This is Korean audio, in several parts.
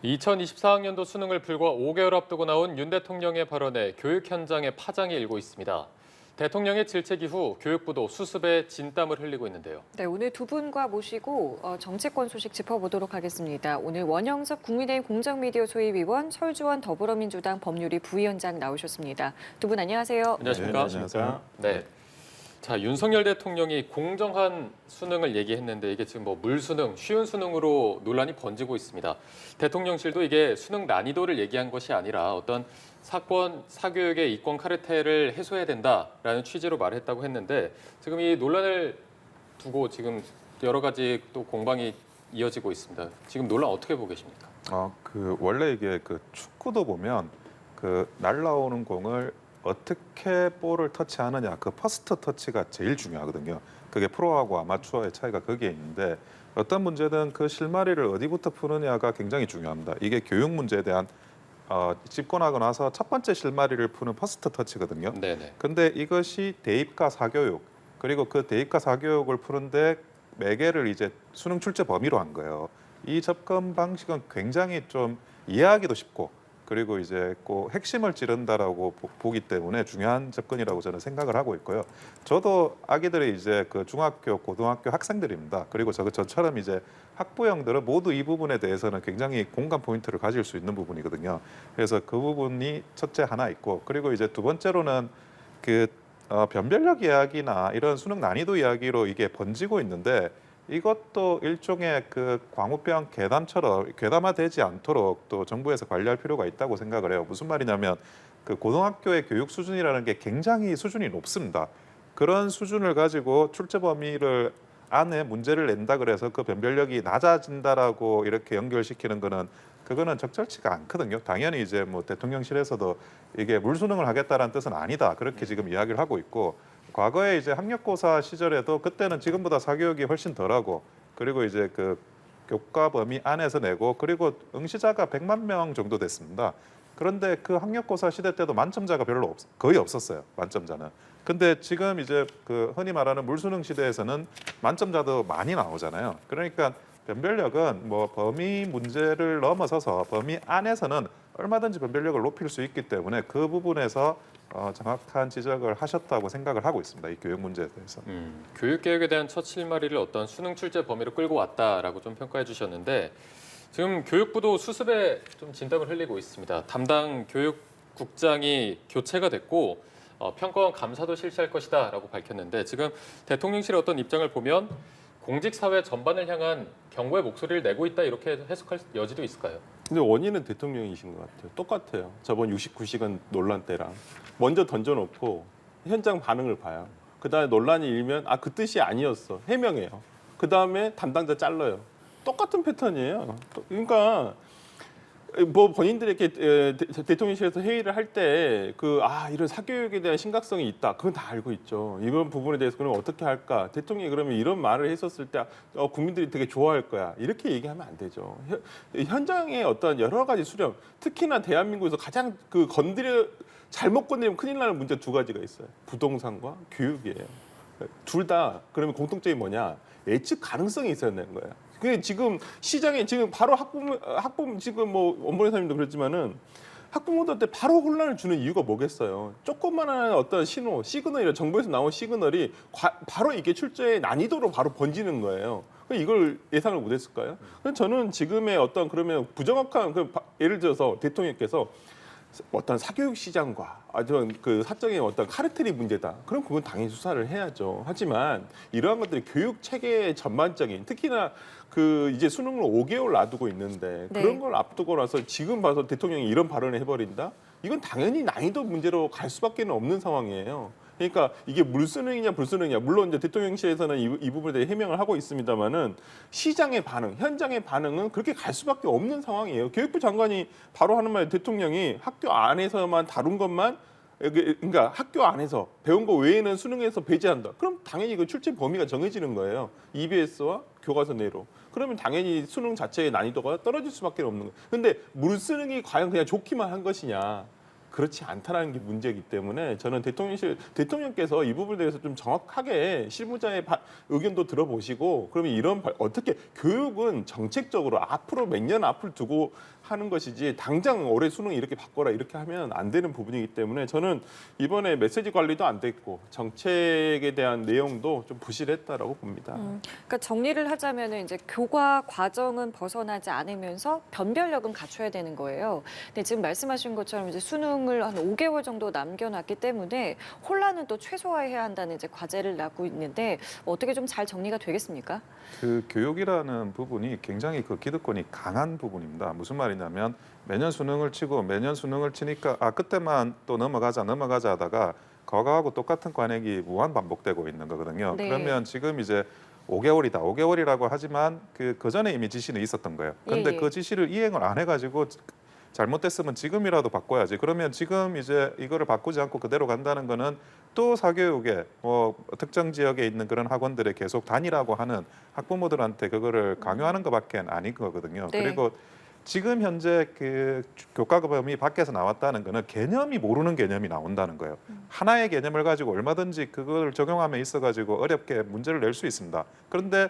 2024학년도 수능을 불과 5개월 앞두고 나온 윤 대통령의 발언에 교육 현장에 파장이 일고 있습니다. 대통령의 질책 이후 교육부도 수습에 진땀을 흘리고 있는데요. 네, 오늘 두 분과 모시고 정치권 소식 짚어보도록 하겠습니다. 오늘 원영석 국민의힘 공정미디어 소위위원, 설주원 더불어민주당 법률위 부위원장 나오셨습니다. 두 분 안녕하세요. 안녕하십니까? 네, 안녕하세요. 네. 자, 윤석열 대통령이 공정한 수능을 얘기했는데 이게 지금 뭐 물수능, 쉬운 수능으로 논란이 번지고 있습니다. 대통령실도 이게 수능 난이도를 얘기한 것이 아니라 어떤 사건, 사교육의 이권 카르텔을 해소해야 된다라는 취지로 말했다고 했는데 지금 이 논란을 두고 지금 여러 가지 또 공방이 이어지고 있습니다. 지금 논란 어떻게 보고 계십니까? 원래 이게 축구도 보면 날라오는 공을 어떻게 볼을 터치하느냐, 퍼스트 터치가 제일 중요하거든요. 그게 프로하고 아마추어의 차이가 거기에 있는데 어떤 문제든 그 실마리를 어디부터 푸느냐가 굉장히 중요합니다. 이게 교육 문제에 대한 집권하고 나서 첫 번째 실마리를 푸는 퍼스트 터치거든요. 네네. 근데 이것이 대입과 사교육, 그리고 그 대입과 사교육을 푸는데 매개를 이제 수능 출제 범위로 한 거예요. 이 접근 방식은 굉장히 좀 이해하기도 쉽고, 그리고 이제 꼭 핵심을 찌른다라고 보기 때문에 중요한 접근이라고 저는 생각을 하고 있고요. 저도 아기들이 이제 중학교, 고등학교 학생들입니다. 그리고 저처럼 이제 학부형들은 모두 이 부분에 대해서는 굉장히 공감 포인트를 가질 수 있는 부분이거든요. 그래서 그 부분이 첫째 하나 있고, 그리고 이제 두 번째로는 변별력 이야기나 이런 수능 난이도 이야기로 이게 번지고 있는데, 이것도 일종의 광우병 괴담처럼 괴담화되지 않도록 또 정부에서 관리할 필요가 있다고 생각을 해요. 무슨 말이냐면 고등학교의 교육 수준이라는 게 굉장히 수준이 높습니다. 그런 수준을 가지고 출제 범위를 안에 문제를 낸다 그래서 그 변별력이 낮아진다라고 이렇게 연결시키는 거는 그거는 적절치가 않거든요. 당연히 이제 뭐 대통령실에서도 이게 물수능을 하겠다라는 뜻은 아니다, 그렇게 지금 이야기를 하고 있고, 과거에 이제 학력고사 시절에도 그때는 지금보다 사교육이 훨씬 덜하고, 그리고 이제 교과 범위 안에서 내고, 그리고 응시자가 100만 명 정도 됐습니다. 그런데 그 학력고사 시대 때도 만점자가 거의 없었어요. 만점자는. 근데 지금 이제 흔히 말하는 물수능 시대에서는 만점자도 많이 나오잖아요. 그러니까 변별력은 뭐 범위 문제를 넘어서서 범위 안에서는 얼마든지 변별력을 높일 수 있기 때문에 그 부분에서 정확한 지적을 하셨다고 생각을 하고 있습니다. 이 교육 문제에 대해서. 교육개혁에 대한 첫 실마리를 어떤 수능 출제 범위로 끌고 왔다라고 좀 평가해 주셨는데 지금 교육부도 수습에 좀 진땀을 흘리고 있습니다. 담당 교육국장이 교체가 됐고 평가원 감사도 실시할 것이다라고 밝혔는데 지금 대통령실의 어떤 입장을 보면 공직사회 전반을 향한 경고의 목소리를 내고 있다 이렇게 해석할 여지도 있을까요? 근데 원인은 대통령이신 것 같아요. 똑같아요. 저번 69시간 논란 때랑 먼저 던져놓고 현장 반응을 봐요. 그다음에 논란이 일면 그 뜻이 아니었어. 해명해요. 그다음에 담당자 잘라요. 똑같은 패턴이에요. 그러니까 뭐 본인들이 이렇게 대통령실에서 회의를 할 때 이런 사교육에 대한 심각성이 있다. 그건 다 알고 있죠. 이번 부분에 대해서 그럼 어떻게 할까? 대통령이 그러면 이런 말을 했었을 때 국민들이 되게 좋아할 거야. 이렇게 얘기하면 안 되죠. 현장의 어떤 여러 가지 수렴, 특히나 대한민국에서 가장 잘못 건드리면 큰일 나는 문제 두 가지가 있어요. 부동산과 교육이에요. 둘 다 그러면 공통점이 뭐냐? 예측 가능성이 있어야 되는 거예요. 그 지금 시장에 지금 바로 학부모 지금 뭐 원본회사님도 그랬지만은 학부모들한테 바로 혼란을 주는 이유가 뭐겠어요? 조그마한 어떤 시그널이나 정부에서 나온 시그널이 바로 이게 출제의 난이도로 바로 번지는 거예요. 이걸 예상을 못했을까요? 저는 지금의 어떤 그러면 부정확한 예를 들어서 대통령께서 어떤 사교육 시장과 사적인 어떤 카르텔이 문제다. 그럼 그건 당연히 수사를 해야죠. 하지만 이러한 것들이 교육 체계 전반적인, 특히나 이제 수능을 5개월 놔두고 있는데 그런 걸 앞두고 나서 지금 봐서 대통령이 이런 발언을 해버린다? 이건 당연히 난이도 문제로 갈 수밖에 없는 상황이에요. 그러니까 이게 물수능이냐 불수능이냐, 물론 이제 대통령실에서는 이 부분에 대해 해명을 하고 있습니다만은 시장의 반응, 현장의 반응은 그렇게 갈 수밖에 없는 상황이에요. 교육부 장관이 바로 하는 말, 대통령이 학교 안에서만 다룬 것만, 그러니까 학교 안에서 배운 거 외에는 수능에서 배제한다. 그럼 당연히 그 출제 범위가 정해지는 거예요. EBS와 교과서 내로. 그러면 당연히 수능 자체의 난이도가 떨어질 수밖에 없는 거예요. 근데 물수능이 과연 그냥 좋기만 한 것이냐? 그렇지 않다라는 게 문제이기 때문에 저는 대통령께서 이 부분에 대해서 좀 정확하게 실무자의 의견도 들어보시고 그러면 어떻게 교육은 정책적으로 앞으로 몇 년 앞을 두고 하는 것이지 당장 올해 수능 이렇게 바꿔라 이렇게 하면 안 되는 부분이기 때문에 저는 이번에 메시지 관리도 안 됐고 정책에 대한 내용도 좀 부실했다라고 봅니다. 그러니까 정리를 하자면 이제 교과 과정은 벗어나지 않으면서 변별력은 갖춰야 되는 거예요. 근데 지금 말씀하신 것처럼 이제 수능을 한 5개월 정도 남겨놨기 때문에 혼란은 또 최소화해야 한다는 이제 과제를 낳고 있는데 어떻게 좀 잘 정리가 되겠습니까? 그 교육이라는 부분이 굉장히 그 기득권이 강한 부분입니다. 무슨 말이냐면 매년 수능을 치고 매년 수능을 치니까 그때만 또 넘어가자 하다가 그거하고 똑같은 관행이 무한 반복되고 있는 거거든요. 네. 그러면 지금 이제 5개월이라고 하지만 그 전에 이미 지시는 있었던 거예요. 그런데 예. 그 지시를 이행을 안 해가지고 잘못됐으면 지금이라도 바꿔야지. 그러면 지금 이제 이거를 바꾸지 않고 그대로 간다는 거는 또 사교육에 특정 지역에 있는 그런 학원들에 계속 다니라고 하는 학부모들한테 그거를 강요하는 것밖에 아닌 거거든요. 네. 그리고 지금 현재 그 교과범위 밖에서 나왔다는 거는 개념이 모르는 개념이 나온다는 거예요. 하나의 개념을 가지고 얼마든지 그걸 적용함에 있어 가지고 어렵게 문제를 낼 수 있습니다. 그런데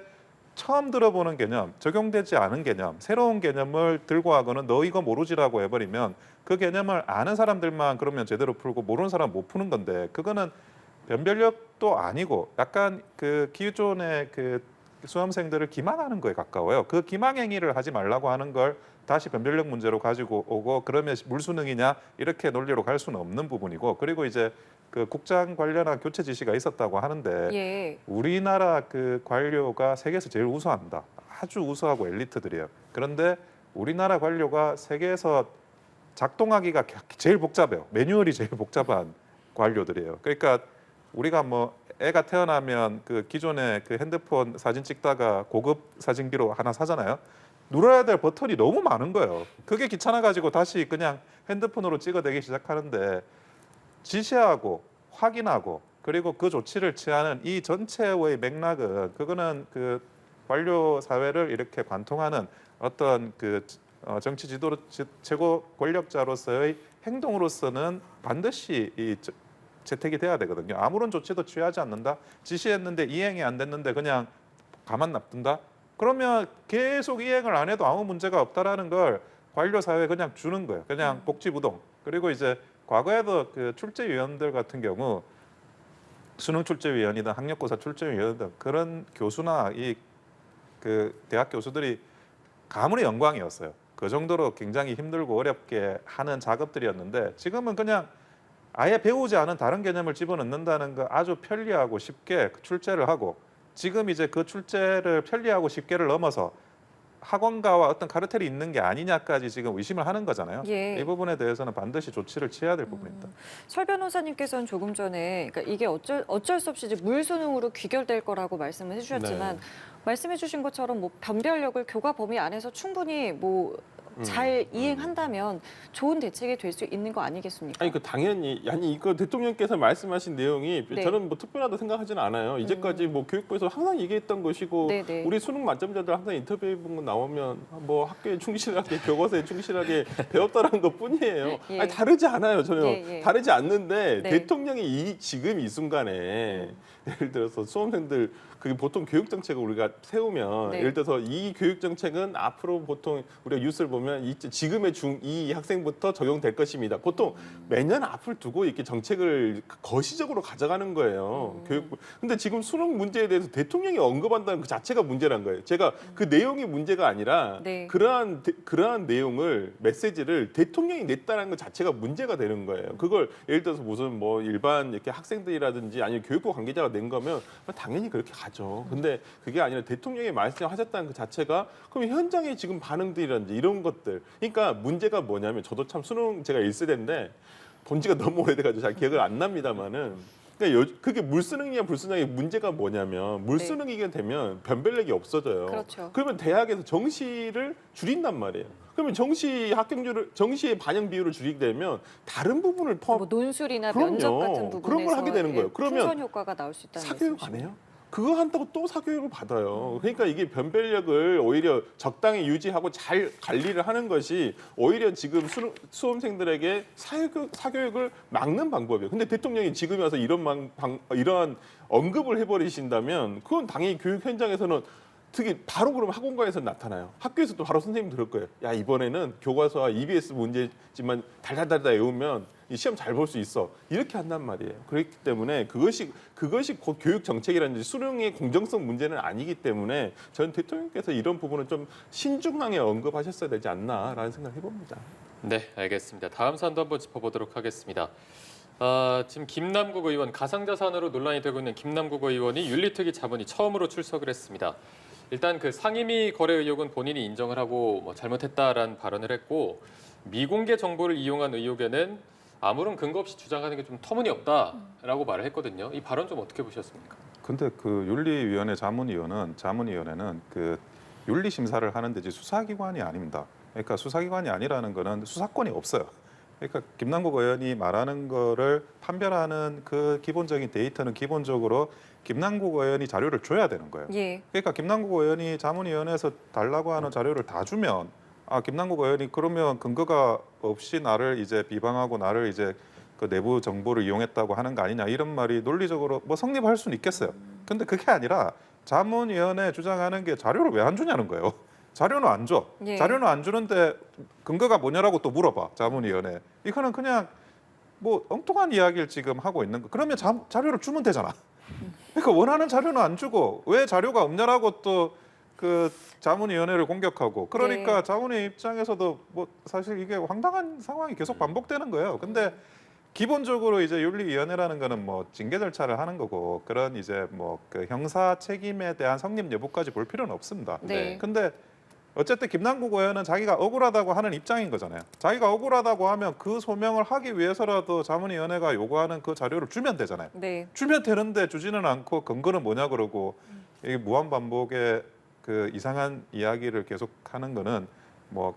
처음 들어보는 개념, 적용되지 않은 개념, 새로운 개념을 들고 하고는 너 이거 모르지라고 해버리면 그 개념을 아는 사람들만 그러면 제대로 풀고 모르는 사람 못 푸는 건데 그거는 변별력도 아니고 약간 그 기존의 그 수험생들을 기망하는 거에 가까워요. 그 기망 행위를 하지 말라고 하는 걸 다시 변별력 문제로 가지고 오고 그러면 물수능이냐 이렇게 논리로 갈 수는 없는 부분이고 그리고 이제 그 국장 관련한 교체 지시가 있었다고 하는데 예. 우리나라 그 관료가 세계에서 제일 우수합니다. 아주 우수하고 엘리트들이에요. 그런데 우리나라 관료가 세계에서 작동하기가 제일 복잡해요. 매뉴얼이 제일 복잡한 관료들이에요. 그러니까 우리가 뭐 애가 태어나면 그 기존에 그 핸드폰 사진 찍다가 고급 사진기로 하나 사잖아요. 눌러야 될 버튼이 너무 많은 거예요. 그게 귀찮아 가지고 다시 그냥 핸드폰으로 찍어대기 시작하는데 지시하고 확인하고 그리고 그 조치를 취하는 이 전체의 맥락은 그거는 그 관료 사회를 이렇게 관통하는 어떤 그 정치 지도 최고 권력자로서의 행동으로서는 반드시 이 채택이 돼야 되거든요. 아무런 조치도 취하지 않는다. 지시했는데 이행이 안 됐는데 그냥 가만 놔둔다. 그러면 계속 이행을 안 해도 아무 문제가 없다라는 걸 관료 사회에 그냥 주는 거예요. 그냥 복지부동. 그리고 이제 과거에도 그 출제위원들 같은 경우 수능 출제위원이든 학력고사 출제위원이든 그런 교수나 이 그 대학 교수들이 가문의 영광이었어요. 그 정도로 굉장히 힘들고 어렵게 하는 작업들이었는데 지금은 그냥 아예 배우지 않은 다른 개념을 집어넣는다는 거 아주 편리하고 쉽게 출제를 하고 지금 이제 그 출제를 편리하고 쉽게를 넘어서 학원가와 어떤 카르텔이 있는 게 아니냐까지 지금 의심을 하는 거잖아요. 예. 이 부분에 대해서는 반드시 조치를 취해야 될 부분입니다. 설 변호사님께서는 조금 전에 그러니까 이게 어쩔 수 없이 이제 물수능으로 귀결될 거라고 말씀을 해주셨지만 네. 말씀해주신 것처럼 뭐 변별력을 교과 범위 안에서 충분히 뭐 잘 이행한다면 좋은 대책이 될 수 있는 거 아니겠습니까? 아니 그 당연히 이거 대통령께서 말씀하신 내용이 네. 저는 뭐 특별하다 생각하지는 않아요. 이제까지 뭐 교육부에서 항상 얘기했던 것이고 네네. 우리 수능 만점자들 항상 인터뷰해 본 거 나오면 뭐 학교에 충실하게 교과서에 충실하게 배웠다라는 것뿐이에요. 예. 아니 다르지 않아요 전혀. 예, 예. 다르지 않는데 네. 대통령이 지금 이 순간에 예를 들어서 수험생들 그게 보통 교육 정책을 우리가 세우면 네. 예를 들어서 이 교육 정책은 앞으로 보통 우리가 뉴스를 보면 지금의 중2 학생부터 적용될 것입니다. 보통 매년 앞을 두고 이렇게 정책을 거시적으로 가져가는 거예요. 교육부. 근데 지금 수능 문제에 대해서 대통령이 언급한다는 그 자체가 문제란 거예요. 제가 그 내용이 문제가 아니라 네. 그러한 내용을 메시지를 대통령이 냈다는 것 자체가 문제가 되는 거예요. 그걸 예를 들어서 무슨 뭐 일반 이렇게 학생들이라든지 아니면 교육부 관계자가 낸 거면 당연히 그렇게 가죠. 근데 그게 아니라 대통령이 말씀하셨다는 그 자체가 그럼 현장의 지금 반응들이라든지 이런 것들. 그러니까 문제가 뭐냐면 저도 참 수능 제가 1세대인데 본 지가 너무 오래돼가지고 잘 기억을 안 납니다만은 그러니까 그게 물수능이냐 불수능의 문제가 뭐냐면 물수능이게 되면 변별력이 없어져요. 그렇죠. 그러면 대학에서 정시를 줄인단 말이에요. 그러면 정시의 반영 비율을 줄이게 되면 다른 부분을 뭐 논술이나 그럼요. 면접 같은 부분에서 그런 걸 하게 되는 거예요. 그러면 풍선 효과가 나올 수 있다는 사교육 말씀이시죠? 안 해요? 그거 한다고 또 사교육을 받아요. 그러니까 이게 변별력을 오히려 적당히 유지하고 잘 관리를 하는 것이 오히려 지금 수험생들에게 사교육을 막는 방법이에요. 근데 대통령이 지금 와서 이러한 언급을 해버리신다면 그건 당연히 교육 현장에서는 특히 바로 그러면 학원가에서 나타나요. 학교에서도 바로 선생님 들을 거예요. 야, 이번에는 교과서와 EBS 문제지만 달달달달 외우면 이 시험 잘 볼 수 있어. 이렇게 한단 말이에요. 그렇기 때문에 그것이 곧 교육 정책이라든지 수능의 공정성 문제는 아니기 때문에 전 대통령께서 이런 부분은 좀 신중하게 언급하셨어야 되지 않나라는 생각을 해봅니다. 네, 알겠습니다. 다음 사안도 한번 짚어보도록 하겠습니다. 지금 김남국 의원, 가상자산으로 논란이 되고 있는 김남국 의원이 윤리특위 자문위 처음으로 출석을 했습니다. 일단 그 상임위 거래 의혹은 본인이 인정을 하고 잘못했다라는 발언을 했고 미공개 정보를 이용한 의혹에는 아무런 근거 없이 주장하는 게 좀 터무니없다라고 말을 했거든요. 이 발언 좀 어떻게 보셨습니까? 근데 그 윤리위원회 자문위원회는 그 윤리 심사를 하는 데지 수사기관이 아닙니다. 그러니까 수사기관이 아니라는 거는 수사권이 없어요. 그러니까 김남국 의원이 말하는 거를 판별하는 그 기본적인 데이터는 기본적으로 김남국 의원이 자료를 줘야 되는 거예요. 예. 그러니까 김남국 의원이 자문위원회에서 달라고 하는 자료를 다 주면 김남국 의원이 그러면 근거가 없이 나를 이제 비방하고 나를 이제 그 내부 정보를 이용했다고 하는 거 아니냐 이런 말이 논리적으로 성립할 수는 있겠어요. 근데 그게 아니라 자문위원회 주장하는 게 자료를 왜 안 주냐는 거예요. 자료는 안 줘. 예. 자료는 안 주는데 근거가 뭐냐라고 또 물어봐. 자문위원회. 이거는 그냥 엉뚱한 이야기를 지금 하고 있는 거. 그러면 자료를 주면 되잖아. 그러니까 원하는 자료는 안 주고 왜 자료가 없냐라고 또 그 자문위원회를 공격하고 그러니까 네. 자문위 입장에서도 사실 이게 황당한 상황이 계속 반복되는 거예요. 근데 기본적으로 이제 윤리위원회라는 거는 징계 절차를 하는 거고 그런 이제 그 형사 책임에 대한 성립 여부까지 볼 필요는 없습니다. 네. 근데 어쨌든 김남국 의원은 자기가 억울하다고 하는 입장인 거잖아요. 자기가 억울하다고 하면 그 소명을 하기 위해서라도 자문위원회가 요구하는 그 자료를 주면 되잖아요. 네. 주면 되는데 주지는 않고 근거는 뭐냐 그러고 이게 무한 반복의 그 이상한 이야기를 계속 하는 거는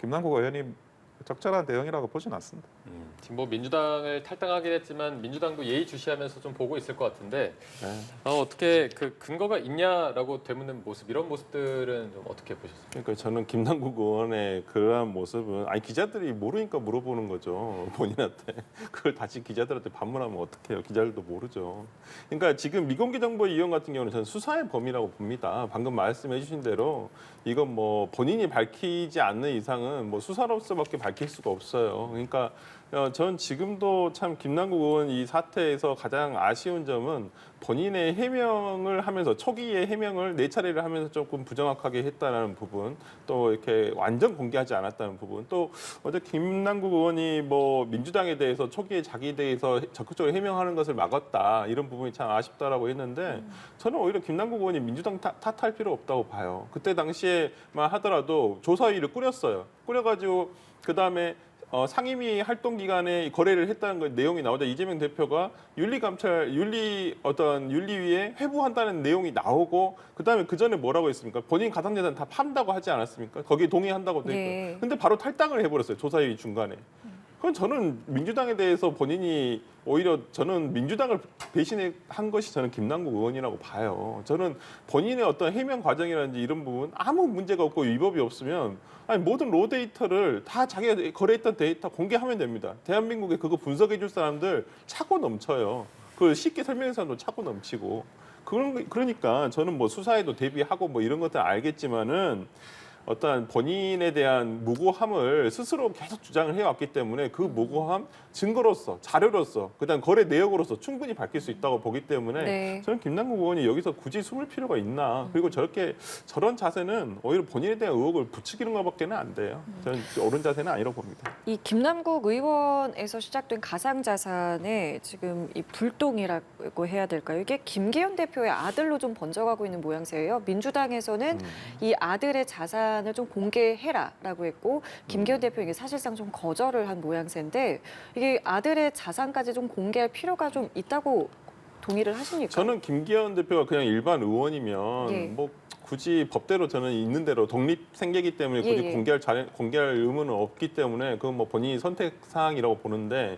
김남국 의원이 적절한 대응이라고 보진 않습니다. 지금 민주당을 탈당하긴 했지만 민주당도 예의주시하면서 좀 보고 있을 것 같은데 네. 어떻게 그 근거가 있냐라고 되묻는 모습 이런 모습들은 좀 어떻게 보셨습니까? 그러니까 저는 김남국 의원의 그러한 모습은 기자들이 모르니까 물어보는 거죠. 본인한테. 그걸 다시 기자들한테 반문하면 어떡해요. 기자들도 모르죠. 그러니까 지금 미공개 정보 이용 같은 경우는 저는 수사의 범위라고 봅니다. 방금 말씀해 주신 대로 이건 본인이 밝히지 않는 이상은 수사로서밖에 밝힐 수가 없어요. 그러니까 전 지금도 참 김남국 의원 이 사태에서 가장 아쉬운 점은 본인의 해명을 하면서 초기에 해명을 4차례를 하면서 조금 부정확하게 했다는 부분, 또 이렇게 완전 공개하지 않았다는 부분, 또 어제 김남국 의원이 민주당에 대해서 초기에 자기에 대해서 적극적으로 해명하는 것을 막았다 이런 부분이 참 아쉽다라고 했는데 저는 오히려 김남국 의원이 민주당 탓할 필요 없다고 봐요. 그때 당시에만 하더라도 조사위를 꾸렸어요. 꾸려가지고 그 다음에 상임위 활동 기간에 거래를 했다는 거 내용이 나오자 이재명 대표가 윤리위에 회부한다는 내용이 나오고 그다음에 그 전에 뭐라고 했습니까? 본인 가상자산 다 판다고 하지 않았습니까? 거기에 동의한다고 돼 있고. 네. 근데 바로 탈당을 해버렸어요. 조사위 중간에. 그건 저는 민주당에 대해서 본인이 오히려 저는 민주당을 배신한 것이 저는 김남국 의원이라고 봐요. 저는 본인의 어떤 해명 과정이라든지 이런 부분 아무 문제가 없고 위법이 없으면 모든 로 데이터를 다 자기가 거래했던 데이터 공개하면 됩니다. 대한민국에 그거 분석해 줄 사람들 차고 넘쳐요. 그걸 쉽게 설명해 사람도 차고 넘치고. 그러니까 저는 수사에도 대비하고 이런 것들 알겠지만은 어떠한 본인에 대한 무고함을 스스로 계속 주장을 해왔기 때문에 그 무고함 증거로서 자료로서 그다음 거래 내역으로서 충분히 밝힐 수 있다고 보기 때문에 네. 저는 김남국 의원이 여기서 굳이 숨을 필요가 있나 그리고 저런 자세는 오히려 본인에 대한 의혹을 부추기는 것밖에는 안 돼요. 저는 옳은 자세는 아니라고 봅니다. 이 김남국 의원에서 시작된 가상자산의 지금 이 불똥이라고 해야 될까요? 이게 김기현 대표의 아들로 좀 번져가고 있는 모양새예요. 민주당에서는 이 아들의 자산을 좀 공개해라라고 했고 김기현 대표에게 사실상 좀 거절을 한 모양새인데 이게 아들의 자산까지 좀 공개할 필요가 좀 있다고 동의를 하십니까? 저는 김기현 대표가 그냥 일반 의원이면 예. 굳이 법대로 저는 있는 대로 독립 생계이기 때문에 굳이 예. 공개할 의무는 없기 때문에 그건 본인이 선택 사항이라고 보는데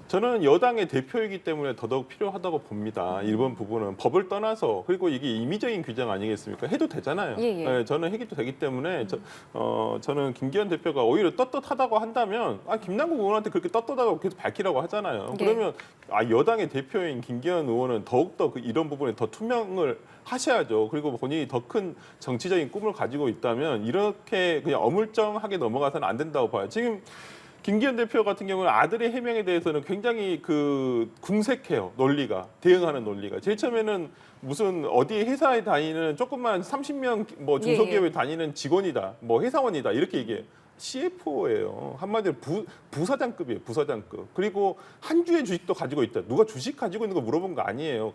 저는 여당의 대표이기 때문에 더더욱 필요하다고 봅니다. 이번 부분은 법을 떠나서 그리고 이게 임의적인 규정 아니겠습니까? 해도 되잖아요. 예. 네, 저는 해도 되기 때문에 저는 김기현 대표가 오히려 떳떳하다고 한다면 김남국 의원한테 그렇게 떳떳하다고 계속 밝히라고 하잖아요. 네. 그러면 여당의 대표인 김기현 의원은 더욱더 이런 부분에 더 투명을 하셔야죠. 그리고 본인이 더 큰 정치적인 꿈을 가지고 있다면 이렇게 그냥 어물쩡하게 넘어가서는 안 된다고 봐요. 지금 김기현 대표 같은 경우는 아들의 해명에 대해서는 굉장히 궁색해요. 논리가 대응하는 논리가. 제일 처음에는 무슨 어디 회사에 다니는 조금만 30명 뭐 중소기업에 다니는 직원이다, 뭐 회사원이다 이렇게 얘기해요. CFO예요. 한마디로 부사장급이에요. 부사장급. 그리고 한 주의 주식도 가지고 있다. 누가 주식 가지고 있는 거 물어본 거 아니에요.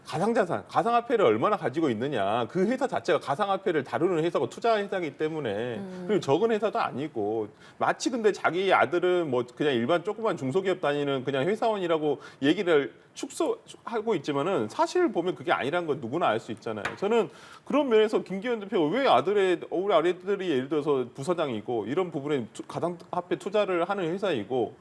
가상자산, 가상화폐를 얼마나 가지고 있느냐. 그 회사 자체가 가상화폐를 다루는 회사고 투자 회사이기 때문에 그리고 적은 회사도 아니고 마치 근데 자기 아들은 뭐 그냥 일반 조그만 중소기업 다니는 그냥 회사원이라고 얘기를 축소하고 있지만은 사실 보면 그게 아니라는 건 누구나 알 수 있잖아요. 저는 그런 면에서 김기현 대표가 왜 우리 아들들이 예를 들어서 부사장이고 이런 부분에 가상화폐 투자를 하는 회사이고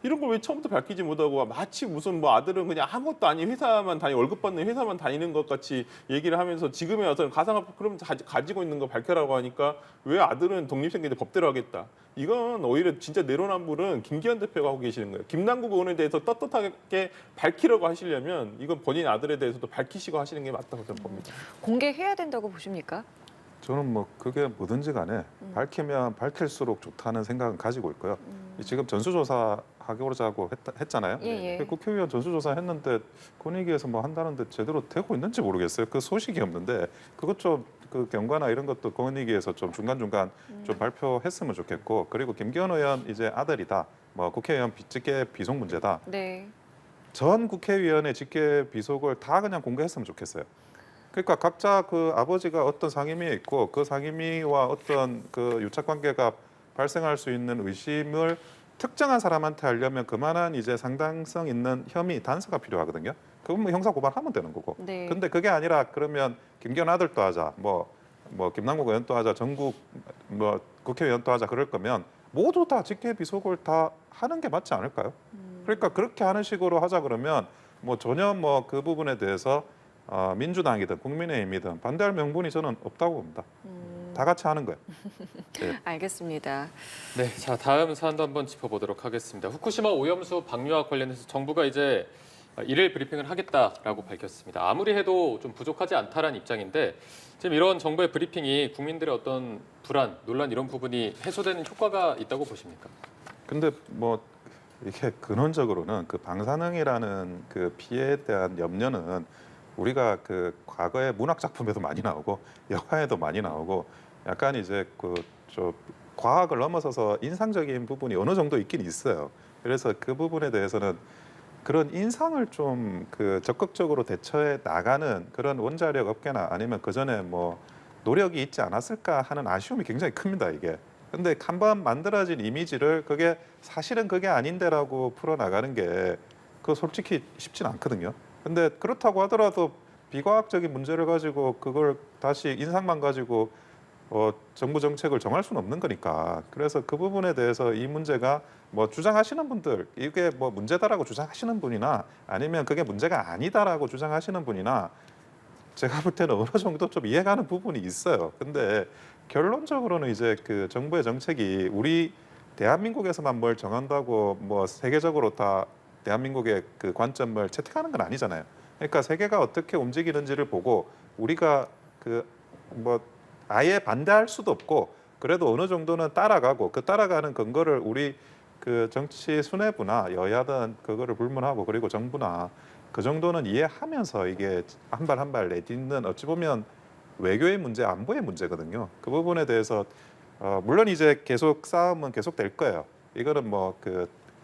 이런 걸 왜 처음부터 밝히지 못하고 마치 무슨 뭐 아들은 그냥 아무것도 아닌 회사만 월급 받는 회사만 다니는 것 같이 얘기를 하면서 지금에 와서는 가상화폐 그럼 가지고 있는 거 밝혀라고 하니까 왜 아들은 독립생계인데 법대로 하겠다. 이건 오히려 진짜 내로남불은 김기현 대표가 하고 계시는 거예요. 김남국 의원에 대해서 떳떳하게 밝히려고 하시려면 이건 본인 아들에 대해서도 밝히시고 하시는 게 맞다고 저는 봅니다. 공개해야 된다고 보십니까? 저는 뭐 그게 뭐든지 간에 밝히면 밝힐수록 좋다는 생각은 가지고 있고요. 지금 전수조사 하고자 했잖아요. 예. 국회의원 전수조사 했는데 권익위에서 뭐 한다는데 제대로 되고 있는지 모르겠어요. 그 소식이 없는데 그것 좀 그 경과나 이런 것도 권익위에서 좀 중간중간 좀 발표했으면 좋겠고 그리고 김기현 의원 이제 아들이다. 뭐 국회의원 직계 비속 문제다. 네. 전 국회의원의 직계 비속을 다 그냥 공개했으면 좋겠어요. 그러니까 각자 그 아버지가 어떤 상임위에 있고 그 상임위와 어떤 그 유착 관계가 발생할 수 있는 의심을 특정한 사람한테 하려면 그만한 이제 상당성 있는 혐의 단서가 필요하거든요. 그건 뭐 형사 고발하면 되는 거고. 네. 근데 그게 아니라 그러면 김기현 아들도 하자, 뭐 김남국 의원도 하자, 전국 뭐 국회의원도 하자 그럴 거면 모두 다 직계 비속을 다 하는 게 맞지 않을까요? 그러니까 그렇게 하는 식으로 하자 그러면 뭐 전혀 뭐 그 부분에 대해서 민주당이든 국민의힘이든 반대할 명분이 저는 없다고 봅니다. 다 같이 하는 거예요. 네. 알겠습니다. 네, 자 다음 사안도 한번 짚어보도록 하겠습니다. 후쿠시마 오염수 방류와 관련해서 정부가 이제 일일 브리핑을 하겠다라고 밝혔습니다. 아무리 해도 좀 부족하지 않다라는 입장인데 지금 이런 정부의 브리핑이 국민들의 어떤 불안, 논란 이런 부분이 해소되는 효과가 있다고 보십니까? 근데 뭐 이게 근원적으로는 그 방사능이라는 그 피해에 대한 염려는 우리가 그 과거의 문학 작품에도 많이 나오고 영화에도 많이 나오고 약간 이제 좀 과학을 넘어서서 인상적인 부분이 어느 정도 있긴 있어요. 그래서 그 부분에 대해서는 그런 인상을 좀 그 적극적으로 대처해 나가는 그런 원자력 업계나 아니면 그 전에 뭐 노력이 있지 않았을까 하는 아쉬움이 굉장히 큽니다. 이게. 근데 한번 만들어진 이미지를 그게 사실은 그게 아닌데라고 풀어 나가는 게 그 솔직히 쉽진 않거든요. 근데 그렇다고 하더라도 비과학적인 문제를 가지고 그걸 다시 인상만 가지고 정부 정책을 정할 수는 없는 거니까. 그래서 그 부분에 대해서 이 문제가 뭐 주장하시는 분들 이게 뭐 문제다라고 주장하시는 분이나 아니면 그게 문제가 아니다라고 주장하시는 분이나 제가 볼 때는 어느 정도 좀 이해가는 부분이 있어요. 근데 결론적으로는 이제 그 정부의 정책이 우리 대한민국에서만 뭘 정한다고 뭐 세계적으로 다 대한민국의 그 관점을 채택하는 건 아니잖아요. 그러니까 세계가 어떻게 움직이는지를 보고 우리가 그 뭐 아예 반대할 수도 없고 그래도 어느 정도는 따라가고 그 따라가는 근거를 우리 그 정치 수뇌부나 여야든 그거를 불문하고 그리고 정부나 그 정도는 이해하면서 이게 한 발 한 발 내딛는 어찌 보면 외교의 문제, 안보의 문제거든요. 그 부분에 대해서 물론 이제 계속 싸움은 계속 될 거예요. 이거는 뭐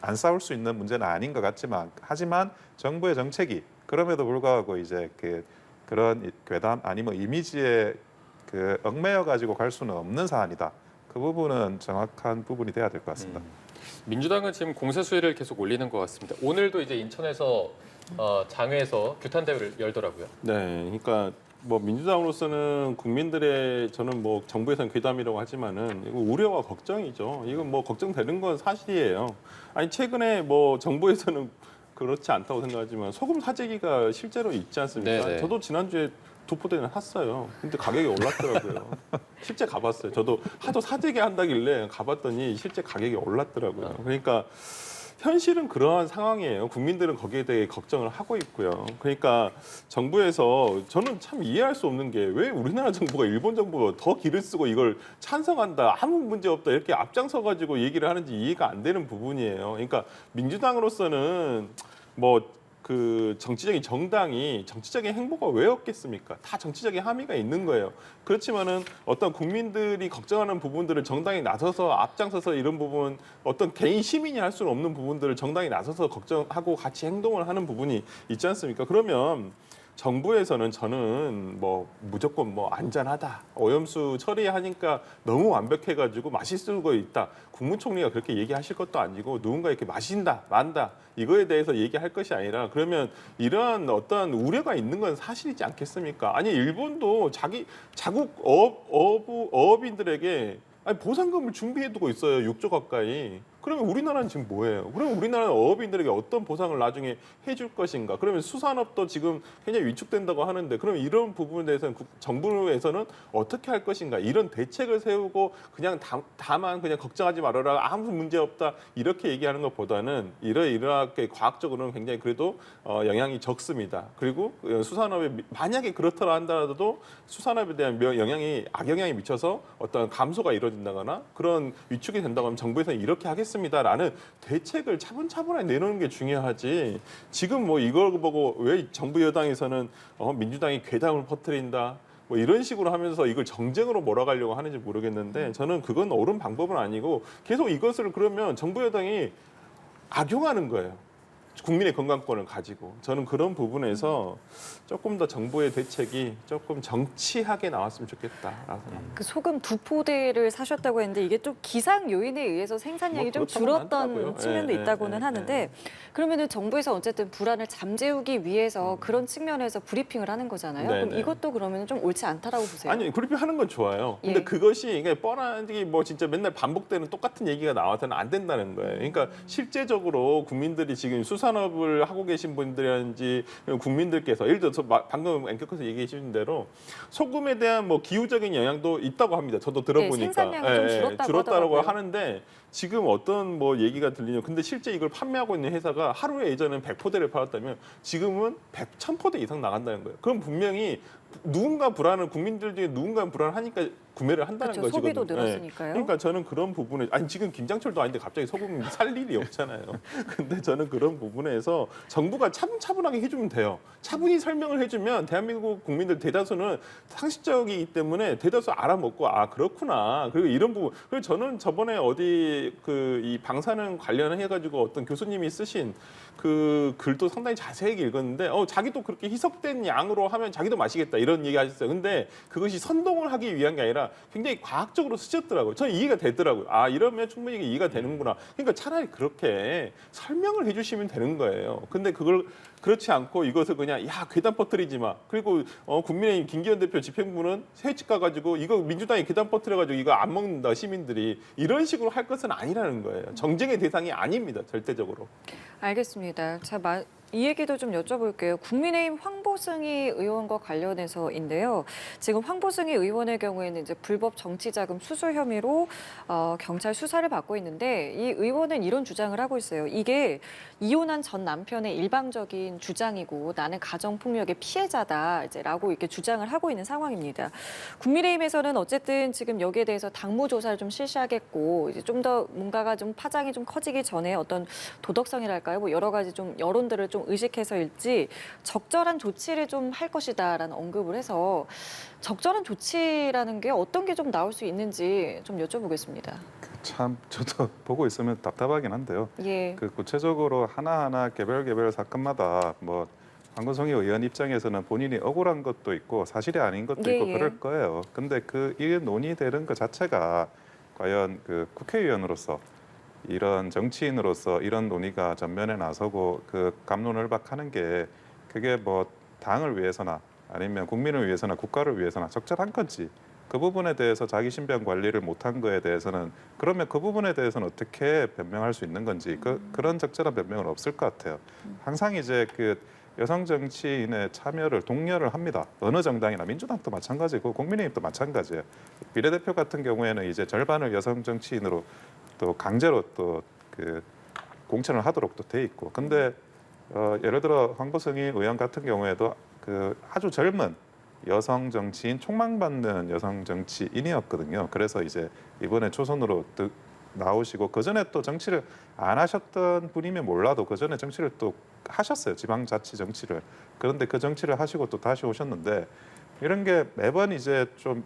안 싸울 수 있는 문제는 아닌 것 같지만 하지만 정부의 정책이 그럼에도 불구하고 이제 그런 괴담 아니면 이미지에 얽매여 가지고 갈 수는 없는 사안이다. 그 부분은 정확한 부분이 돼야 될 것 같습니다. 민주당은 지금 공세 수위를 계속 올리는 것 같습니다. 오늘도 이제 인천에서 장외에서 규탄 대회를 열더라고요. 네, 그러니까 뭐 민주당으로서는 국민들의 저는 뭐 정부에서는 괴담이라고 하지만은 이거 우려와 걱정이죠. 이건 뭐 걱정되는 건 사실이에요. 아니 최근에 뭐 정부에서는 그렇지 않다고 생각하지만 소금 사재기가 실제로 있지 않습니까? 네네. 저도 지난주에 도포대는 샀어요. 근데 가격이 올랐더라고요. 실제 가봤어요. 저도 하도 사재기 한다길래 가봤더니 실제 가격이 올랐더라고요. 그러니까 현실은 그러한 상황이에요. 국민들은 거기에 대해 걱정을 하고 있고요. 그러니까 정부에서 저는 참 이해할 수 없는 게 왜 우리나라 정부가 일본 정부가 더 기를 쓰고 이걸 찬성한다, 아무 문제 없다 이렇게 앞장서 가지고 얘기를 하는지 이해가 안 되는 부분이에요. 그러니까 민주당으로서는 뭐 그 정치적인 정당이 정치적인 행보가 왜 없겠습니까? 다 정치적인 함의가 있는 거예요. 그렇지만은 어떤 국민들이 걱정하는 부분들을 정당이 나서서 앞장서서 이런 부분 어떤 개인 시민이 할 수는 없는 부분들을 정당이 나서서 걱정하고 같이 행동을 하는 부분이 있지 않습니까? 그러면 정부에서는 저는 뭐 무조건 뭐 안전하다, 오염수 처리하니까 너무 완벽해가지고 맛있을 거 있다. 국무총리가 그렇게 얘기하실 것도 아니고 누군가 이렇게 마신다, 만다 이거에 대해서 얘기할 것이 아니라 그러면 이러한 어떤 우려가 있는 건 사실이지 않겠습니까? 아니 일본도 자국 어업인들에게 아니 보상금을 준비해두고 있어요. 6조 가까이. 그러면 우리나라는 지금 뭐예요? 그러면 우리나라는 어업인들에게 어떤 보상을 나중에 해줄 것인가? 그러면 수산업도 지금 굉장히 위축된다고 하는데 그러면 이런 부분에 대해서는 정부에서는 어떻게 할 것인가? 이런 대책을 세우고 그냥 다만 그냥 걱정하지 말아라. 아무 문제 없다. 이렇게 얘기하는 것보다는 이러이러하게 과학적으로는 굉장히 그래도 영향이 적습니다. 그리고 수산업에 만약에 그렇더라 한다라도 수산업에 대한 악영향이 미쳐서 어떤 감소가 이루어진다거나 그런 위축이 된다고 하면 정부에서는 이렇게 하겠습니다라는 대책을 차분차분하게 내놓는 게 중요하지. 지금 뭐 이걸 보고 왜 정부 여당에서는 민주당이 괴담을 퍼뜨린다. 뭐 이런 식으로 하면서 이걸 정쟁으로 몰아가려고 하는지 모르겠는데 저는 그건 옳은 방법은 아니고 계속 이것을 그러면 정부 여당이 악용하는 거예요. 국민의 건강권을 가지고 저는 그런 부분에서 조금 더 정부의 대책이 조금 정치하게 나왔으면 좋겠다라고 생각합니다. 그 소금 2포대를 사셨다고 했는데 이게 좀 기상 요인에 의해서 생산량이 뭐 좀 그렇다고는 줄었던 하더라고요. 측면도 예, 있다고는 예, 하는데 예. 그러면은 정부에서 어쨌든 불안을 잠재우기 위해서 그런 측면에서 브리핑을 하는 거잖아요. 네, 그럼 네. 이것도 그러면 좀 옳지 않다라고 보세요? 아니 브리핑 하는 건 좋아요. 근데 예. 그것이 이게 뻔하게 뭐 진짜 맨날 반복되는 똑같은 얘기가 나와서는 안 된다는 거예요. 그러니까 실제적으로 국민들이 지금 수산업을 하고 계신 분들이라든지 국민들께서 예를 들어서 방금 앵커께서 얘기해 주신 대로 소금에 대한 뭐 기후적인 영향도 있다고 합니다. 저도 들어보니까 생산량이 좀 줄었다고 줄었다고 하더라고요. 하는데 지금 어떤 뭐 얘기가 들리냐. 근데 실제 이걸 판매하고 있는 회사가 하루에 예전에는 100포대를 팔았다면 지금은 1000포대 이상 나간다는 거예요. 그럼 분명히 누군가 불안을 국민들 중에 누군가 불안하니까 구매를 한다는 그렇죠. 거죠. 소비도 늘었으니까요. 그러니까 저는 그런 부분에 아니 지금 김장철도 아닌데 갑자기 소금 살 일이 없잖아요. 근데 저는 그런 부분에서 정부가 차분차분하게 해주면 돼요. 차분히 설명을 해주면 대한민국 국민들 대다수는 상식적이기 때문에 대다수 알아먹고 아 그렇구나. 그리고 이런 부분. 그리고 저는 저번에 어디 그 이 방사능 관련해가지고 어떤 교수님이 쓰신 그 글도 상당히 자세하게 읽었는데 자기도 그렇게 희석된 양으로 하면 자기도 마시겠다 이런 얘기 하셨어요. 근데 그것이 선동을 하기 위한 게 아니라 굉장히 과학적으로 쓰셨더라고요. 저는 이해가 되더라고요. 아 이러면 충분히 이해가 되는구나. 그러니까 차라리 그렇게 설명을 해주시면 되는 거예요. 근데 그걸 그렇지 않고 이것을 그냥 야 괴담 퍼뜨리지 마. 그리고 국민의힘 김기현 대표 집행부는 새집 가가지고 이거 민주당이 괴담 퍼뜨려가지고 이거 안 먹는다 시민들이 이런 식으로 할 것은 아니라는 거예요. 정쟁의 대상이 아닙니다. 절대적으로. 알겠습니다. 자, 이 얘기도 좀 여쭤볼게요. 국민의힘 황보승희 의원과 관련해서인데요. 지금 황보승희 의원의 경우에는 이제 불법 정치자금 수수 혐의로 경찰 수사를 받고 있는데 이 의원은 이런 주장을 하고 있어요. 이게 이혼한 전 남편의 일방적인 주장이고 나는 가정폭력의 피해자다라고 이렇게 주장을 하고 있는 상황입니다. 국민의힘에서는 어쨌든 지금 여기에 대해서 당무 조사를 좀 실시하겠고 이제 좀 더 뭔가가 좀 파장이 좀 커지기 전에 어떤 도덕성이랄까요? 뭐 여러 가지 좀 여론들을 좀 의식해서일지 적절한 조치를 좀 할 것이다라는 언급을 해서 적절한 조치라는 게 어떤 게 좀 나올 수 있는지 좀 여쭤보겠습니다. 참 저도 보고 있으면 답답하긴 한데요. 예. 그 구체적으로 하나하나 개별 사건마다 뭐 황건성희 의원 입장에서는 본인이 억울한 것도 있고 사실이 아닌 것도 있고 예. 그럴 거예요. 근데 이 논의되는 것 자체가 과연 그 국회의원으로서 이런 정치인으로서 이런 논의가 전면에 나서고 그 갑론을박하는 게 그게 뭐 당을 위해서나 아니면 국민을 위해서나 국가를 위해서나 적절한 건지 그 부분에 대해서 자기 신변 관리를 못한 거에 대해서는 그러면 그 부분에 대해서는 어떻게 변명할 수 있는 건지 그런 적절한 변명은 없을 것 같아요. 항상 이제 그 여성 정치인의 참여를 독려를 합니다. 어느 정당이나 민주당도 마찬가지고 국민의힘도 마찬가지예요. 비례대표 같은 경우에는 이제 절반을 여성 정치인으로 또 강제로 또 그 공천을 하도록 또 돼 있고. 근데 예를 들어 황보승희 의원 같은 경우에도 그 아주 젊은 여성 정치인 촉망받는 여성 정치인이었거든요. 그래서 이제 이번에 초선으로 나오시고 그 전에 또 정치를 안 하셨던 분이면 몰라도 그 전에 정치를 또 하셨어요. 지방자치 정치를. 그런데 그 정치를 하시고 또 다시 오셨는데 이런 게 매번 이제 좀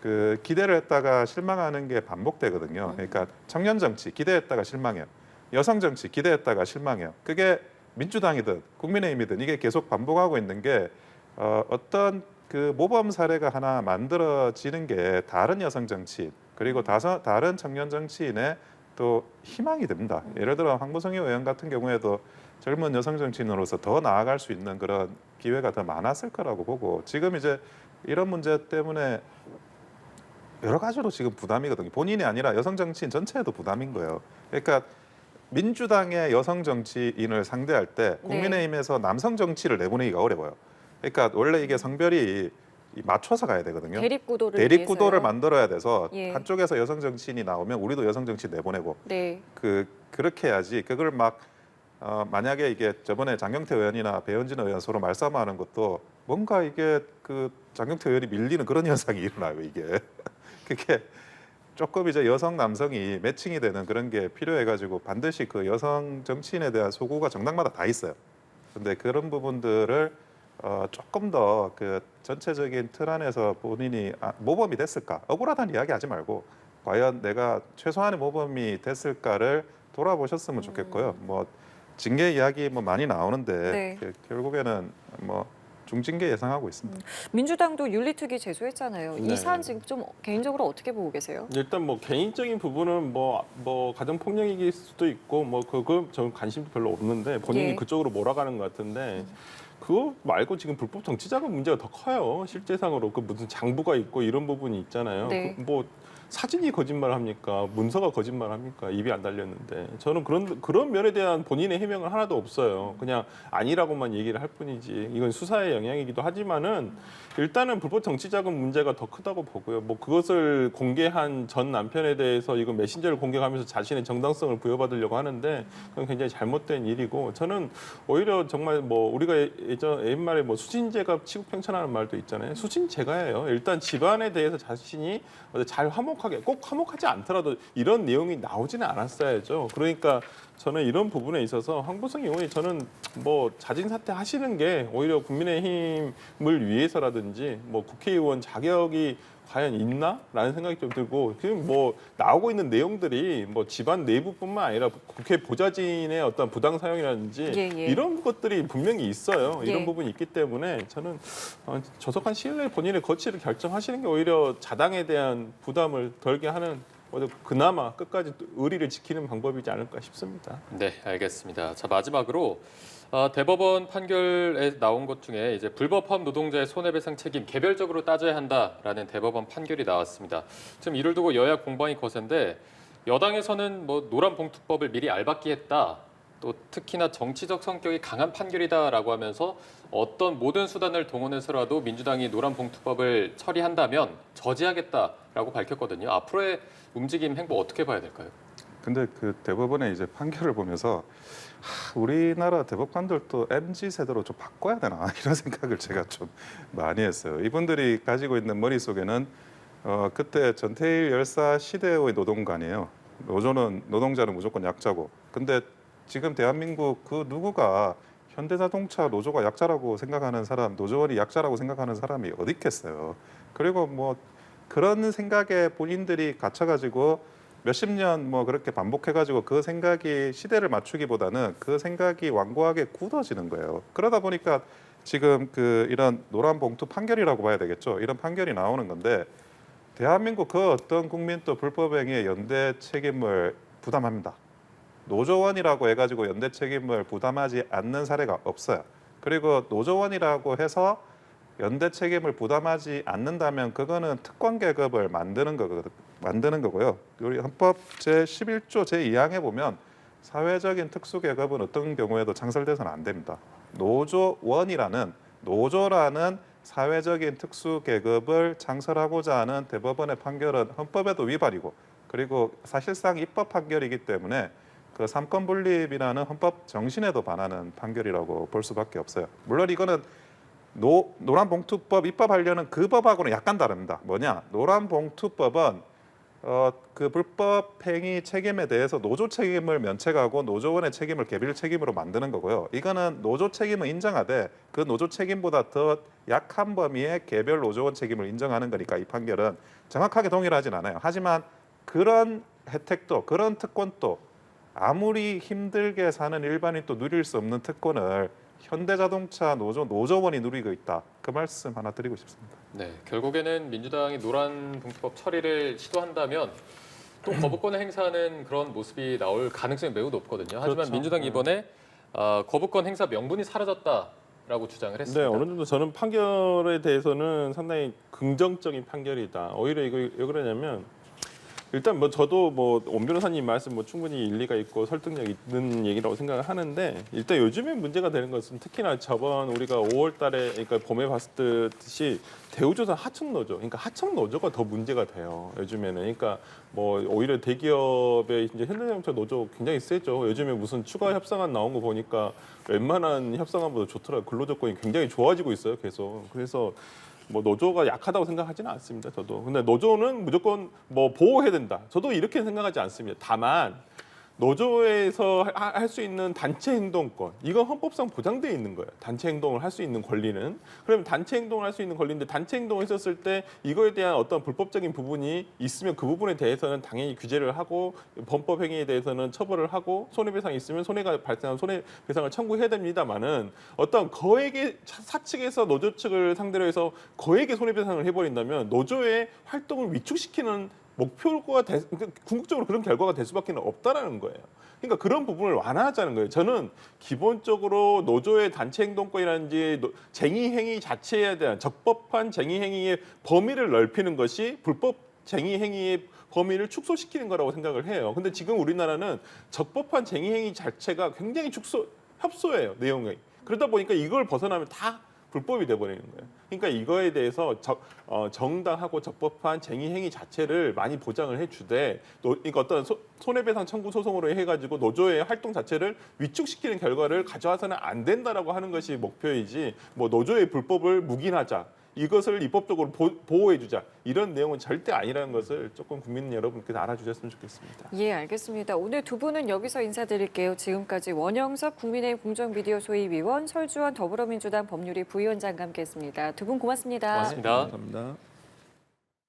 그 기대를 했다가 실망하는 게 반복되거든요. 그러니까 청년 정치 기대했다가 실망해요. 여성 정치 기대했다가 실망해요. 그게 민주당이든 국민의힘이든 이게 계속 반복하고 있는 게 어떤 그 모범 사례가 하나 만들어지는 게 다른 여성 정치인 그리고 다른 청년 정치인의 또 희망이 됩니다. 예를 들어 황보성희 의원 같은 경우에도 젊은 여성 정치인으로서 더 나아갈 수 있는 그런 기회가 더 많았을 거라고 보고 지금 이제 이런 문제 때문에 여러 가지로 지금 부담이거든요. 본인이 아니라 여성 정치인 전체에도 부담인 거예요. 그러니까 민주당의 여성 정치인을 상대할 때 국민의힘에서 남성 정치를 내보내기가 어려워요. 그러니까 원래 이게 성별이 맞춰서 가야 되거든요. 대립구도를 만들어야 돼서 한쪽에서 여성 정치인이 나오면 우리도 여성 정치인 내보내고 그렇게 해야지. 그걸 막 만약에 이게 저번에 장경태 의원이나 배현진 의원 서로 말싸움하는 것도 뭔가 이게 그 장경태 의원이 밀리는 그런 현상이 일어나요. 이게 그게 조금 이제 여성 남성이 매칭이 되는 그런 게 필요해가지고 반드시 그 여성 정치인에 대한 소구가 정당마다 다 있어요. 근데 그런 부분들을 조금 더 그 전체적인 틀 안에서 본인이 모범이 됐을까 억울하다는 이야기하지 말고 과연 내가 최소한의 모범이 됐을까를 돌아보셨으면 좋겠고요. 뭐 징계 이야기 뭐 많이 나오는데 결국에는 뭐 중징계 예상하고 있습니다. 민주당도 윤리특위 제소했잖아요. 네. 이 사안 지금 좀 개인적으로 어떻게 보고 계세요? 일단 뭐 개인적인 부분은 뭐 가정 폭력일 수도 있고 뭐 그거 저는 관심도 별로 없는데 본인이 그쪽으로 몰아가는 것 같은데 그거 말고 지금 불법 정치자금 문제가 더 커요. 실제상으로 그 무슨 장부가 있고 이런 부분이 있잖아요. 뭐 사진이 거짓말합니까? 문서가 거짓말합니까? 입이 안 달렸는데 저는 그런 면에 대한 본인의 해명은 하나도 없어요. 그냥 아니라고만 얘기를 할 뿐이지. 이건 수사의 영향이기도 하지만은 일단은 불법 정치자금 문제가 더 크다고 보고요. 뭐 그것을 공개한 전 남편에 대해서 이거 메신저를 공개하면서 자신의 정당성을 부여받으려고 하는데 그건 굉장히 잘못된 일이고 저는 오히려 정말 뭐 우리가 옛말에 뭐 수신제가 치국평천하는 말도 있잖아요. 수신제가예요. 일단 집안에 대해서 자신이 잘 화목하게 꼭 화목하지 않더라도 이런 내용이 나오지는 않았어야죠. 그러니까 저는 이런 부분에 있어서 황보승 의원이 저는 뭐 자진 사퇴하시는 게 오히려 국민의힘을 위해서라든지 뭐 국회의원 자격이 과연 있나라는 생각이 좀 들고 지금 뭐 나오고 있는 내용들이 뭐 집안 내부뿐만 아니라 국회 보좌진의 어떤 부당 사용이라든지 이런 것들이 분명히 있어요. 이런 부분이 있기 때문에 저는 조속한 시일 내에 본인의 거취를 결정하시는 게 오히려 자당에 대한 부담을 덜게 하는 그나마 끝까지 의리를 지키는 방법이지 않을까 싶습니다. 네, 알겠습니다. 자, 마지막으로 대법원 판결에 나온 것 중에 이제 불법헌 노동자의 손해배상 책임 개별적으로 따져야 한다라는 대법원 판결이 나왔습니다. 지금 이를 두고 여야 공방이 거센데 여당에서는 뭐 노란봉투법을 미리 알박기했다. 또 특히나 정치적 성격이 강한 판결이다라고 하면서 어떤 모든 수단을 동원해서라도 민주당이 노란봉투법을 처리한다면 저지하겠다라고 밝혔거든요. 앞으로의 움직임 행보 어떻게 봐야 될까요? 근데 그 대법원의 이제 판결을 보면서 우리나라 대법관들도 MZ 세대로 좀 바꿔야 되나 이런 생각을 제가 좀 많이 했어요. 이분들이 가지고 있는 머릿속에는 그때 전태일 열사 시대의 노동관이에요. 노동자는 무조건 약자고. 근데 지금 대한민국 그 누구가 현대자동차 노조가 약자라고 생각하는 사람, 노조원이 약자라고 생각하는 사람이 어디 있겠어요. 그리고 뭐 그런 생각에 본인들이 갇혀가지고 몇십 년 뭐 그렇게 반복해가지고 그 생각이 시대를 맞추기보다는 그 생각이 완고하게 굳어지는 거예요. 그러다 보니까 지금 그 이런 노란 봉투 판결이라고 봐야 되겠죠. 이런 판결이 나오는 건데 대한민국 그 어떤 국민도 불법행위의 연대 책임을 부담합니다. 노조원이라고 해가지고 연대 책임을 부담하지 않는 사례가 없어요. 그리고 노조원이라고 해서 연대 책임을 부담하지 않는다면 그거는 특권 계급을 만드는 거고요. 우리 헌법 제11조 제2항에 보면 사회적인 특수 계급은 어떤 경우에도 창설돼서는 안 됩니다. 노조라는 사회적인 특수 계급을 창설하고자 하는 대법원의 판결은 헌법에도 위반이고 그리고 사실상 입법 판결이기 때문에 그 삼권 분립이라는 헌법 정신에도 반하는 판결이라고 볼 수밖에 없어요. 물론 이거는 노란봉투법 입법하려는 그 법하고는 약간 다릅니다. 뭐냐? 노란봉투법은 그 불법 행위 책임에 대해서 노조 책임을 면책하고 노조원의 책임을 개별 책임으로 만드는 거고요. 이거는 노조 책임을 인정하되 그 노조 책임보다 더 약한 범위의 개별 노조원 책임을 인정하는 거니까 이 판결은 정확하게 동일하진 않아요. 하지만 그런 혜택도 그런 특권도 아무리 힘들게 사는 일반인도 누릴 수 없는 특권을 현대자동차 노조원이 누리고 있다. 그 말씀 하나 드리고 싶습니다. 네, 결국에는 민주당이 노란봉투법 처리를 시도한다면 또 거부권을 행사하는 그런 모습이 나올 가능성이 매우 높거든요. 하지만 그렇죠. 민주당이 이번에 거부권 행사 명분이 사라졌다라고 주장을 네, 했습니다. 어느 정도 저는 판결에 대해서는 상당히 긍정적인 판결이다. 오히려 이거 왜 그러냐면 일단 뭐 저도 뭐 온 변호사님 말씀 뭐 충분히 일리가 있고 설득력 있는 얘기라고 생각을 하는데 일단 요즘에 문제가 되는 것은 특히나 저번 우리가 5월달에 그러니까 봄에 봤을 듯이 대우조선 하청 노조, 그러니까 하청 노조가 더 문제가 돼요. 요즘에는 그러니까 뭐 오히려 대기업의 이제 현대자동차 노조 굉장히 세죠. 요즘에 무슨 추가 협상안 나온 거 보니까 웬만한 협상안보다 좋더라고요. 근로조건이 굉장히 좋아지고 있어요. 계속 그래서. 뭐 노조가 약하다고 생각하지는 않습니다. 저도. 근데 노조는 무조건 뭐 보호해야 된다. 저도 이렇게 생각하지 않습니다. 다만 노조에서 할 수 있는 단체 행동권 이건 헌법상 보장되어 있는 거예요. 단체 행동을 할 수 있는 권리는. 그러면 단체 행동을 할 수 있는 권리인데 단체 행동을 했었을 때 이거에 대한 어떤 불법적인 부분이 있으면 그 부분에 대해서는 당연히 규제를 하고 범법 행위에 대해서는 처벌을 하고 손해배상이 있으면 손해가 발생한 손해배상을 청구해야 됩니다만은 어떤 거액의 사측에서 노조 측을 상대로 해서 거액의 손해배상을 해버린다면 노조의 활동을 위축시키는 목표가 궁극적으로 그런 결과가 될 수밖에 없다라는 거예요. 그러니까 그런 부분을 완화하자는 거예요. 저는 기본적으로 노조의 단체 행동권이라든지 쟁의 행위 자체에 대한 적법한 쟁의 행위의 범위를 넓히는 것이 불법 쟁의 행위의 범위를 축소시키는 거라고 생각을 해요. 근데 지금 우리나라는 적법한 쟁의 행위 자체가 굉장히 협소해요, 내용이. 그러다 보니까 이걸 벗어나면 다 불법이 돼버리는 거예요. 그러니까 이거에 대해서 정당하고 적법한 쟁의 행위 자체를 많이 보장을 해주되, 그러니까 어떤 손해배상 청구 소송으로 해가지고 노조의 활동 자체를 위축시키는 결과를 가져와서는 안 된다라고 하는 것이 목표이지, 뭐 노조의 불법을 묵인하자. 이것을 입법적으로 보호해주자 이런 내용은 절대 아니라는 것을 조금 국민 여러분께서 알아주셨으면 좋겠습니다. 예, 알겠습니다. 오늘 두 분은 여기서 인사드릴게요. 지금까지 원영석 국민의힘 공정미디어 소위위원, 설주원 더불어민주당 법률위 부위원장과 함께했습니다. 두 분 고맙습니다. 고맙습니다. 감사합니다.